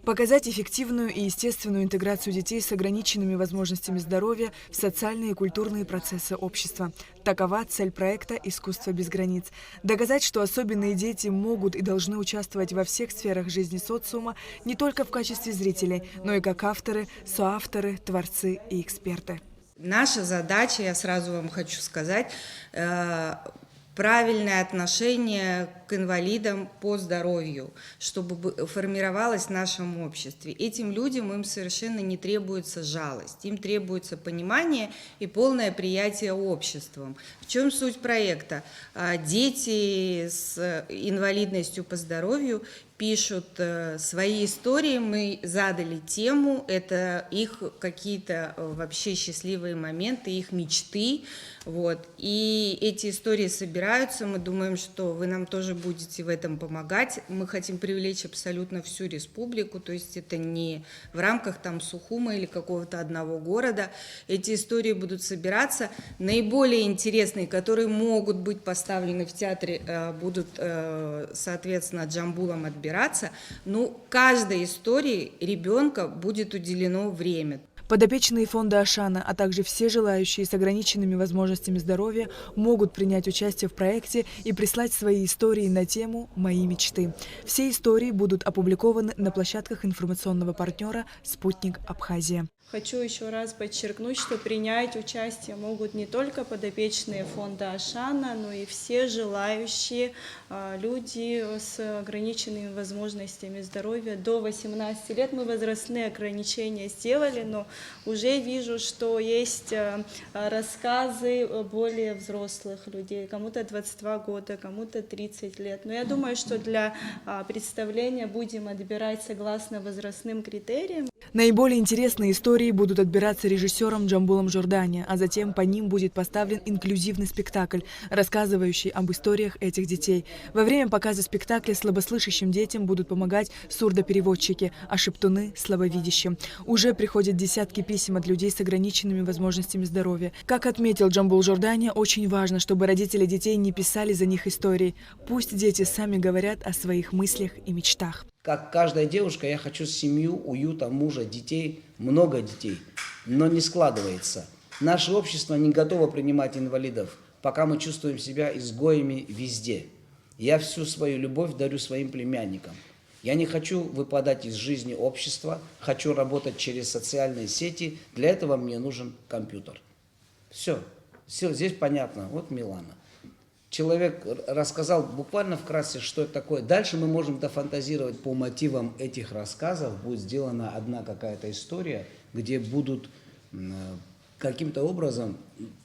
Показать эффективную и естественную интеграцию детей с ограниченными возможностями здоровья в социальные и культурные процессы общества. Такова цель проекта «Искусство без границ». Доказать, что особенные дети могут и должны участвовать во всех сферах жизни социума не только в качестве зрителей, но и как авторы, соавторы, творцы и эксперты. Наша задача, я сразу вам хочу сказать, правильное отношение к инвалидам по здоровью, чтобы формировалось в нашем обществе. Этим людям им совершенно не требуется жалость, им требуется понимание и полное приятие обществом. В чем суть проекта? Дети с инвалидностью по здоровью пишут свои истории, мы задали тему, это их какие-то вообще счастливые моменты, их мечты, вот. И эти истории собираются, мы думаем, что вы нам тоже будете в этом помогать. Мы хотим привлечь абсолютно всю республику, то есть это не в рамках там Сухума или какого-то одного города. Эти истории будут собираться. Наиболее интересные, которые могут быть поставлены в театре, будут, соответственно, Джамбулом отбираться. Ну, каждой истории ребенка будет уделено время. Подопечные фонда Ашана, а также все желающие с ограниченными возможностями здоровья могут принять участие в проекте и прислать свои истории на тему «Мои мечты». Все истории будут опубликованы на площадках информационного партнера «Спутник Абхазия». Хочу еще раз подчеркнуть, что принять участие могут не только подопечные фонда Ашана, но и все желающие люди с ограниченными возможностями здоровья до 18 лет. Мы возрастные ограничения сделали, но уже вижу, что есть рассказы более взрослых людей, кому-то 22 года, кому-то 30 лет. Но я думаю, что для представления будем отбирать согласно возрастным критериям. Наиболее интересные истории будут отбираться режиссером Джамбулом Жордания, а затем по ним будет поставлен инклюзивный спектакль, рассказывающий об историях этих детей. Во время показа спектакля слабослышащим детям будут помогать сурдопереводчики, а шептуны – слабовидящим. Уже приходят десятки писем от людей с ограниченными возможностями здоровья. Как отметил Джамбул Жордания, очень важно, чтобы родители детей не писали за них истории. Пусть дети сами говорят о своих мыслях и мечтах. Как каждая девушка, я хочу семью, уюта, мужа, детей, много детей, но не складывается. Наше общество не готово принимать инвалидов, пока мы чувствуем себя изгоями везде. Я всю свою любовь дарю своим племянникам. Я не хочу выпадать из жизни общества, хочу работать через социальные сети, для этого мне нужен компьютер. Все здесь понятно, вот Милана. Человек рассказал буквально вкратце, что это такое. Дальше мы можем дофантазировать по мотивам этих рассказов. Будет сделана одна какая-то история, где будут каким-то образом,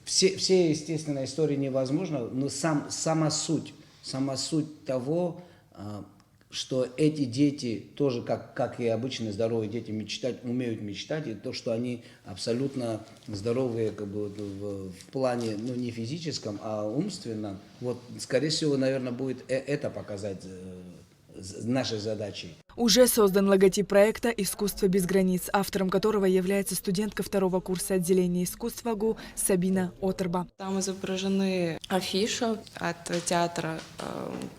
все естественно, истории невозможно, но сама суть того, что эти дети тоже, как и обычные здоровые дети, умеют мечтать, и то, что они абсолютно здоровые как бы, в плане, ну, не физическом, а умственном, вот, скорее всего, наверное, будет это показать нашей задачей. Уже создан логотип проекта «Искусство без границ», автором которого является студентка второго курса отделения искусств ГУ Сабина Отерба. Там изображены афиши от театра,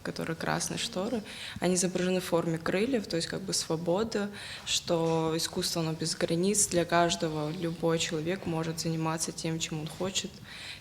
который «Красные шторы». Они изображены в форме крыльев, то есть как бы свобода, что искусство оно без границ. Для каждого любой человек может заниматься тем, чем он хочет,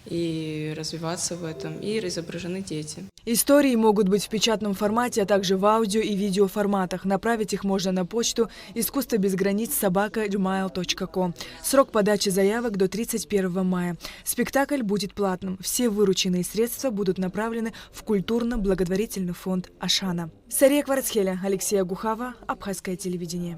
и развиваться в этом. И изображены дети. Истории могут быть в печатном формате, а также в аудио и видео форматах. Направить их можно на почту искусствобезграниц@gmail.com. Срок подачи заявок до 31 мая. Спектакль будет платным. Все вырученные средства будут направлены в культурно-благотворительный фонд Ашана. Сария Кварцхеля, Алексей Агухава, Абхазское телевидение.